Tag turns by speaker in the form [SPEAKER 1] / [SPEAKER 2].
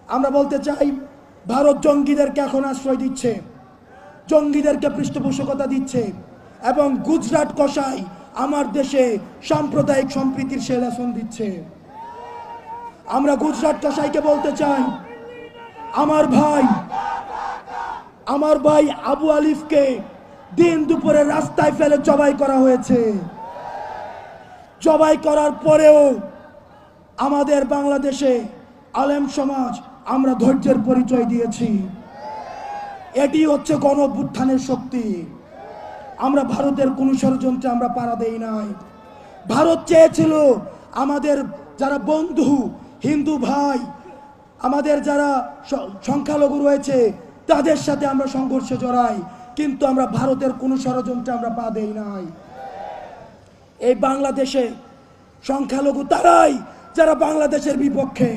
[SPEAKER 1] আমরা বলতে চাই, ভারত জঙ্গিদেরকে এখন আশ্রয় দিচ্ছে, জঙ্গিদেরকে পৃষ্ঠপোষকতা দিচ্ছে এবং গুজরাট কসাই আমার দেশে সাম্প্রদায়িক সম্প্রীতির সে লেসন দিচ্ছে। আমরা গুজরাট কসাইকে বলতে চাই, আমার ভাই আবু আলিফকে দিন দুপুরে রাস্তায় ফেলে জবাই করা হয়েছে। জবাই করার পরেও আমাদের বাংলাদেশে আলেম সমাজ আমরা ধৈর্যের পরিচয় দিয়েছি। এটি হচ্ছে গণ অভ্যুত্থানের শক্তি। আমরা ভারতের কোন ষড়যন্ত্রে আমরা পাড়া দেই নাই। ভারত চেয়েছিল আমাদের যারা বন্ধু হিন্দু ভাই, আমাদের যারা সংখ্যালঘু রয়েছে তাদের সাথে আমরা সংঘর্ষে জড়াই, কিন্তু আমরা ভারতের কোন ষড়যন্ত্রে আমরা পা দেই নাই। এই বাংলাদেশে সংখ্যালঘু তারাই যারা বাংলাদেশের বিপক্ষে।